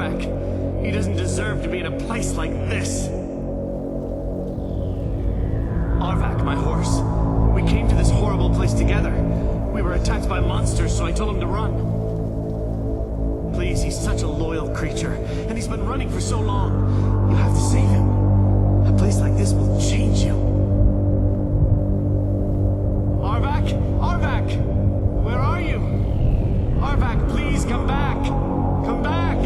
Arvak. He doesn't deserve to be in a place like this. Arvak, my horse. We came to this horrible place together. We were attacked by monsters, so I told him to run. Please, he's such a loyal creature, and he's been running for so long. You have to save him. A place like this will change you. Arvak! Arvak! Where are you? Arvak, please come back! Come back!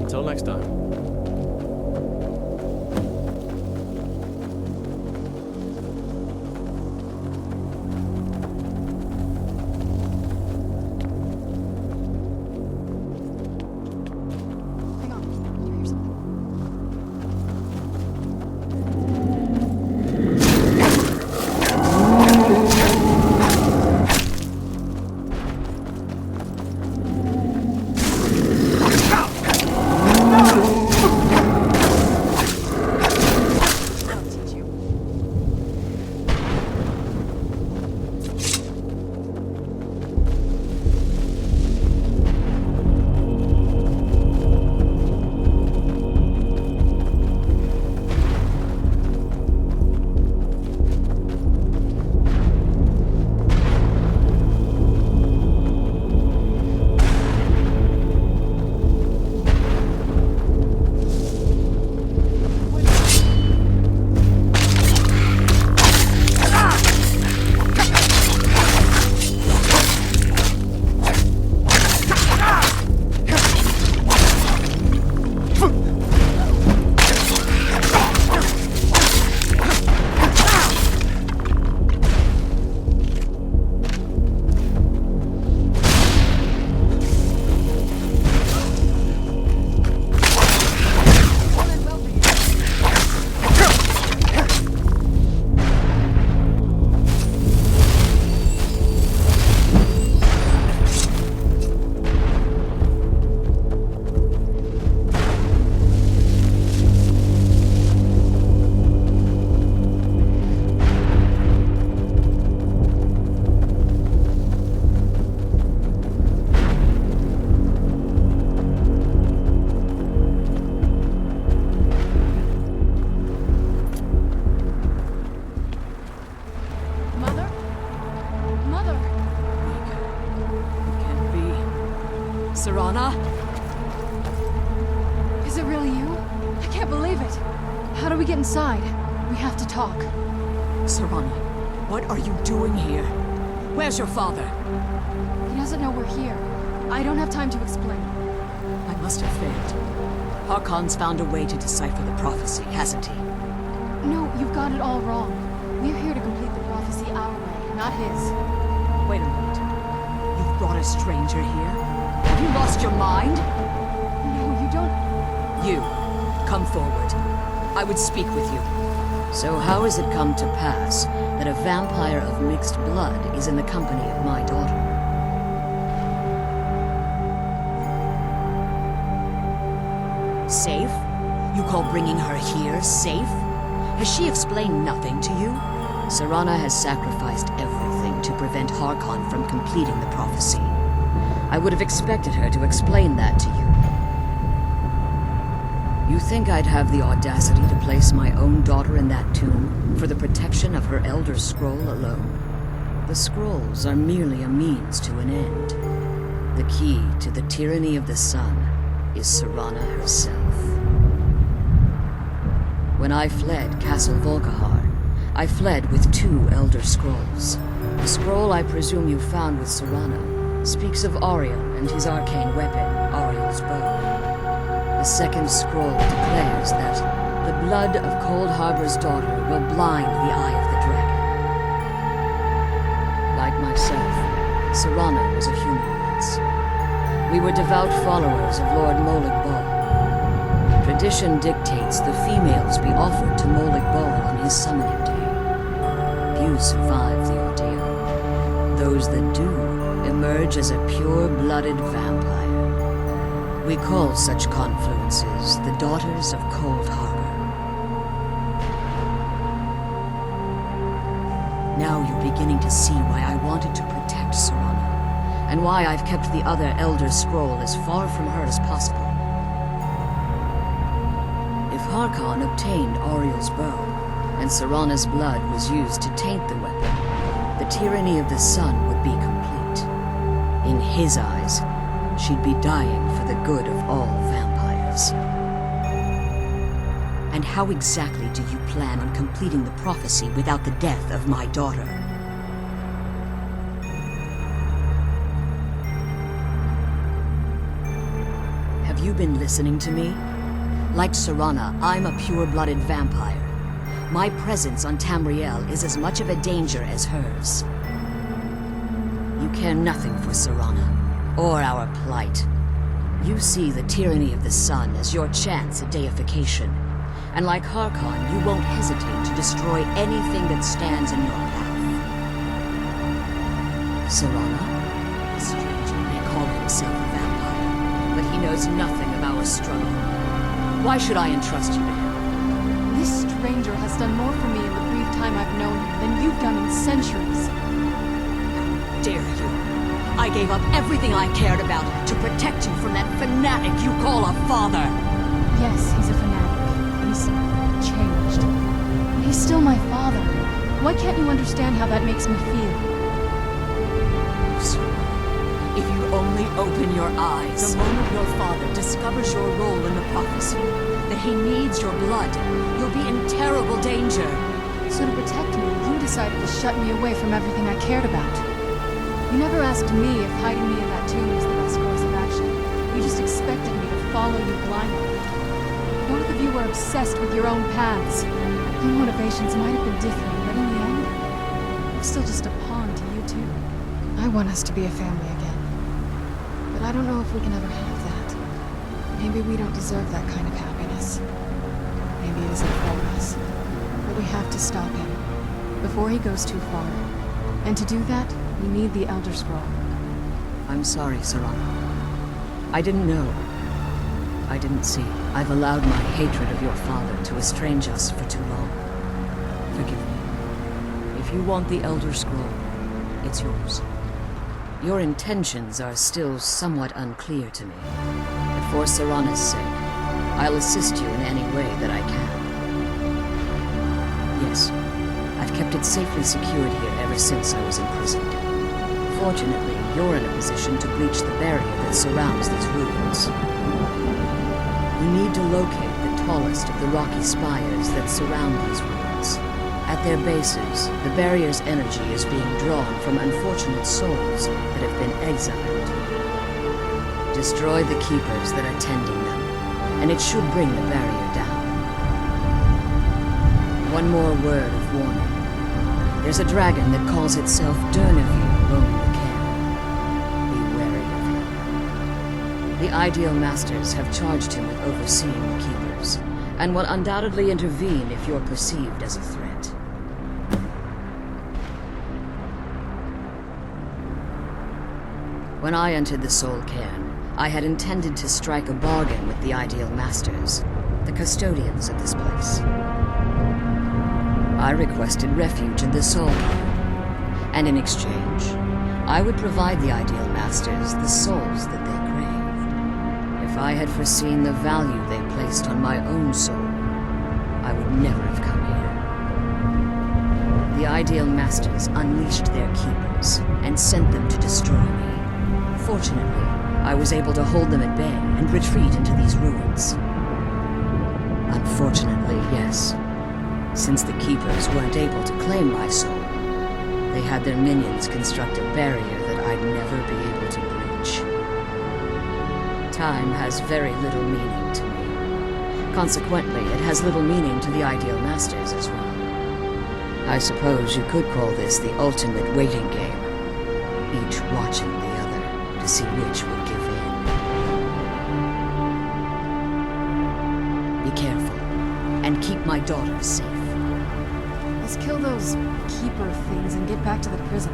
Until next time. Serana? Is it really you? I can't believe it. How do we get inside? We have to talk. Serana, what are you doing here? Where's your father? He doesn't know we're here. I don't have time to explain. I must have failed. Harkon's found a way to decipher the prophecy, hasn't he? No, you've got it all wrong. We're here to complete the prophecy our way, not his. Wait a minute. You've brought a stranger here? Have you lost your mind? No, you don't... You, come forward. I would speak with you. So how has it come to pass that a vampire of mixed blood is in the company of my daughter? Safe? You call bringing her here safe? Has she explained nothing to you? Serana has sacrificed everything to prevent Harkon from completing the prophecy. I would have expected her to explain that to you. You think I'd have the audacity to place my own daughter in that tomb for the protection of her Elder Scroll alone? The scrolls are merely a means to an end. The key to the tyranny of the sun is Serana herself. When I fled Castle Volkihar, I fled with 2 Elder Scrolls. The scroll I presume you found with Serana speaks of Ariel and his arcane weapon, Ariel's bow. The second scroll declares that the blood of Cold Harbor's daughter will blind the eye of the dragon. Like myself, Serana was a human once. We were devout followers of Lord Molig Bal. Tradition dictates the females be offered to Molig Bal on his summoning day. Few survive the ordeal. Those that do emerge as a pure-blooded vampire. We call such confluences the Daughters of Cold Harbor. Now you're beginning to see why I wanted to protect Serana. and why I've kept the other Elder Scroll as far from her as possible. If Harkon obtained Auriel's bow, and Serana's blood was used to taint the weapon, the tyranny of the sun would be complete. In his eyes, she'd be dying for the good of all vampires. And how exactly do you plan on completing the prophecy without the death of my daughter? Have you been listening to me? Like Serana, I'm a pure-blooded vampire. My presence on Tamriel is as much of a danger as hers. You care nothing for Serana, or our plight. You see the tyranny of the sun as your chance at deification. And like Harkon, you won't hesitate to destroy anything that stands in your path. Serana? A stranger may call himself a vampire, but he knows nothing of our struggle. Why should I entrust you to him? This stranger has done more for me in the brief time I've known him than you've done in centuries. How dare you? I gave up everything I cared about to protect you from that fanatic you call a father! Yes, he's a fanatic. He's changed. But he's still my father. Why can't you understand how that makes me feel? If you only open your eyes. The moment your father discovers your role in the prophecy, that he needs your blood, you'll be in terrible danger. So to protect me, you decided to shut me away from everything I cared about. You never asked me if hiding me in that tomb was the best course of action. You just expected me to follow you blindly. Both of you were obsessed with your own paths. Your motivations might have been different, but in the end, I'm still just a pawn to you two. I want us to be a family again. But I don't know if we can ever have that. Maybe we don't deserve that kind of happiness. Maybe it isn't for us. But we have to stop him, before he goes too far. And to do that, we need the Elder Scroll. I'm sorry, Serana. I didn't know. I didn't see. I've allowed my hatred of your father to estrange us for too long. Forgive me. If you want the Elder Scroll, it's yours. Your intentions are still somewhat unclear to me. But for Serana's sake, I'll assist you in any way that I can. Yes, I've kept it safely secured here ever since I was imprisoned. Fortunately, you're in a position to breach the barrier that surrounds these ruins. You need to locate the tallest of the rocky spires that surround these ruins. At their bases, the barrier's energy is being drawn from unfortunate souls that have been exiled. Destroy the keepers that are tending them, and it should bring the barrier down. One more word of warning. There's a dragon that calls itself Durneview roaming the Cairn. Be wary of him. The Ideal Masters have charged him with overseeing the keepers, and will undoubtedly intervene if you're perceived as a threat. When I entered the Soul Cairn, I had intended to strike a bargain with the Ideal Masters, the custodians of this place. I requested refuge in the Soul Cairn, and in exchange, I would provide the Ideal Masters the souls that they craved. If I had foreseen the value they placed on my own soul, I would never have come here. The Ideal Masters unleashed their keepers and sent them to destroy me. Fortunately, I was able to hold them at bay and retreat into these ruins. Unfortunately, yes. Since the keepers weren't able to claim my soul, they had their minions construct a barrier that I'd never be able to breach. Time has very little meaning to me. Consequently, it has little meaning to the Ideal Masters as well. I suppose you could call this the ultimate waiting game, each watching the other to see which would give in. Be careful, and keep my daughter safe. Let's kill those keeper things and get back to the prison.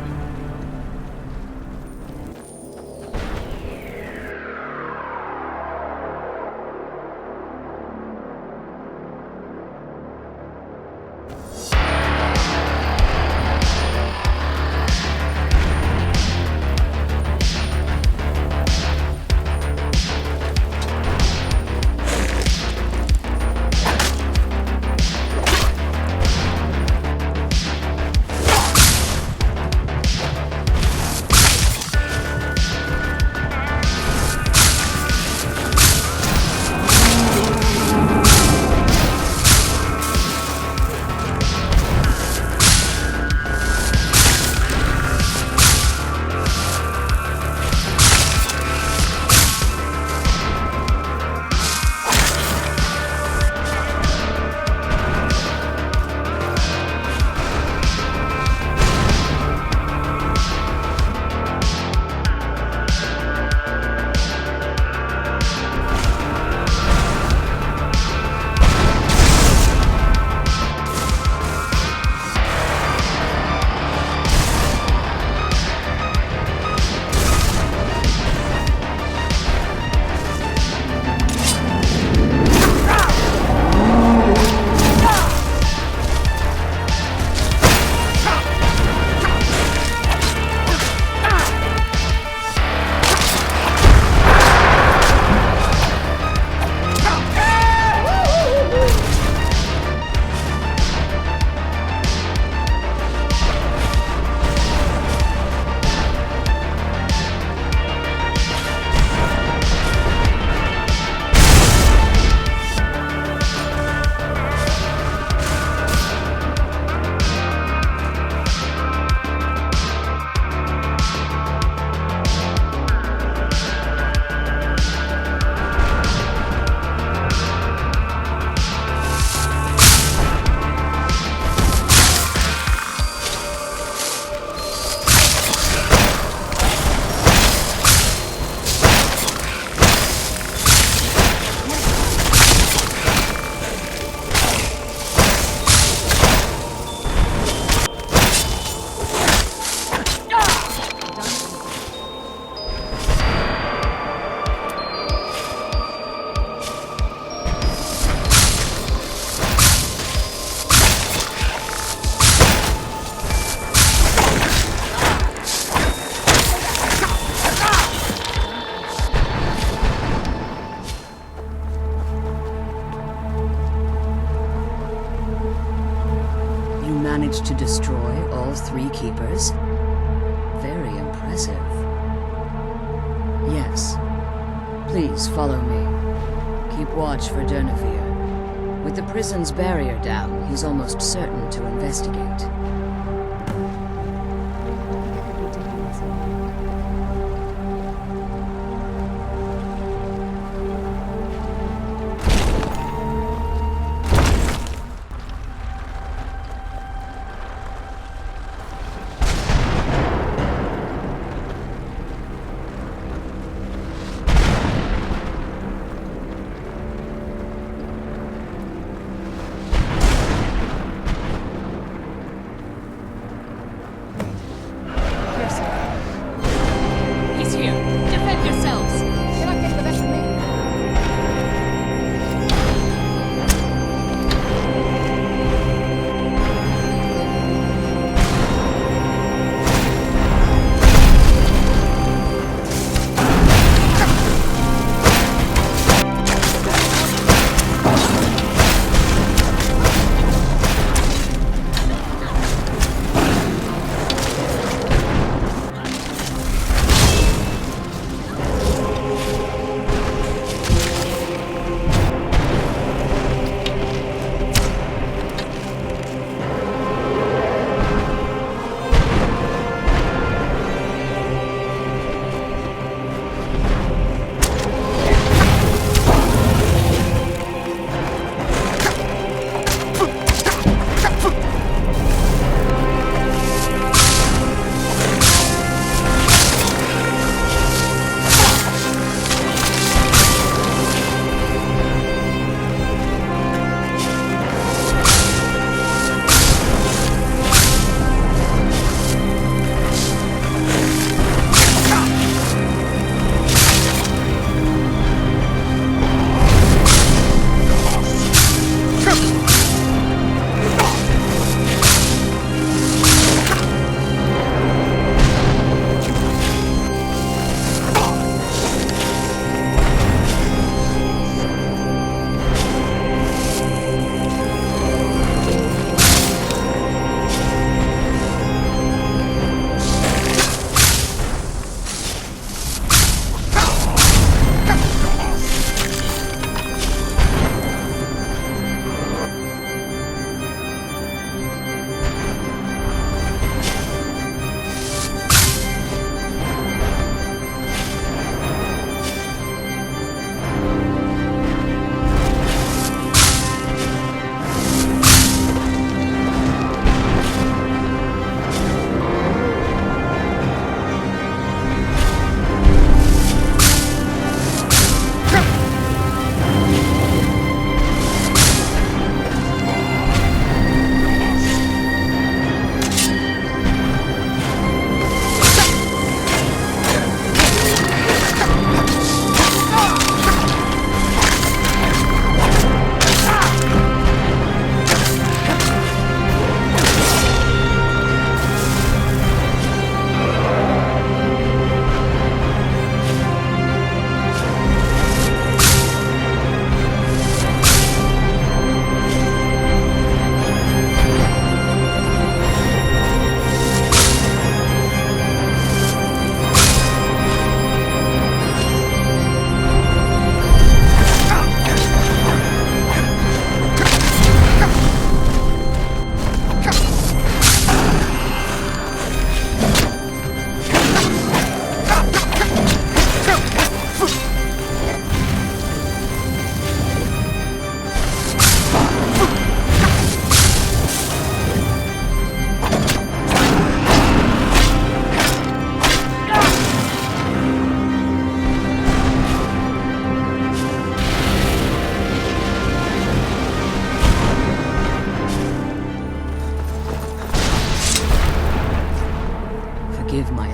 managed to destroy all 3 keepers? Very impressive. Yes. Please follow me. Keep watch for Durnevere. With the prison's barrier down, he's almost certain to investigate.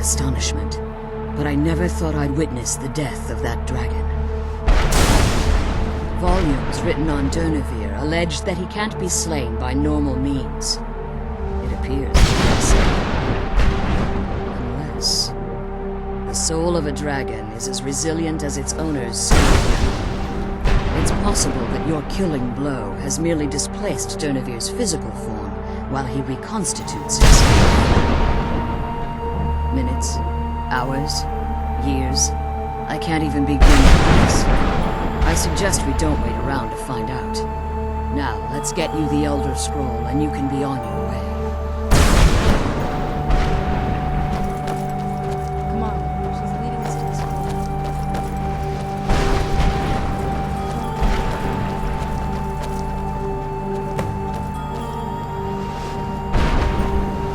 astonishment, but I never thought I'd witness the death of that dragon. Volumes written on Durnevere allege that he can't be slain by normal means. It appears unless the soul of a dragon is as resilient as its owner's soul. It's possible that your killing blow has merely displaced Durnevere's physical form, while he reconstitutes himself. Minutes, hours, years. I can't even begin with this. I suggest we don't wait around to find out. Now, let's get you the Elder Scroll, and you can be on your way. Come on, she's leading us to the scroll.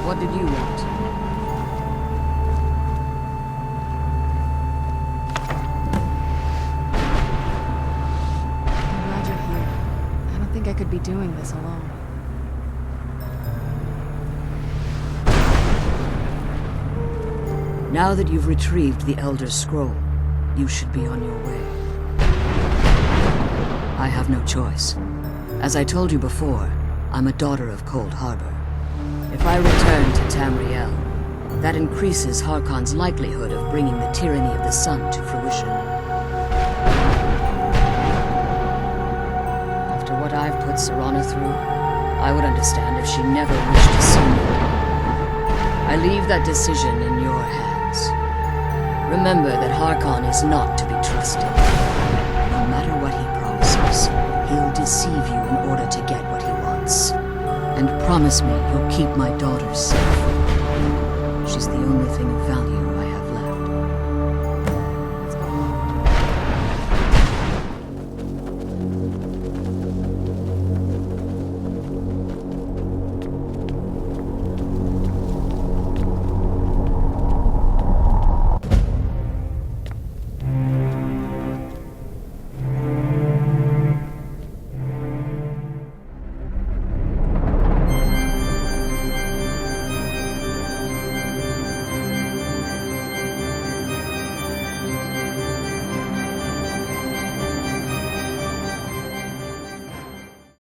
What did you want? I'm glad you're here. I don't think I could be doing this alone. Now that you've retrieved the Elder Scroll, you should be on your way. I have no choice. As I told you before, I'm a daughter of Cold Harbor. If I return to Tamriel, that increases Harkon's likelihood of bringing the tyranny of the sun to fruition. After what I've put Serana through, I would understand if she never wished to see me. I leave that decision in your hands. Remember that Harkon is not to be trusted. No matter what he promises, he'll deceive you in order to get what he wants. And promise me you'll keep my daughter safe. She's the only thing of value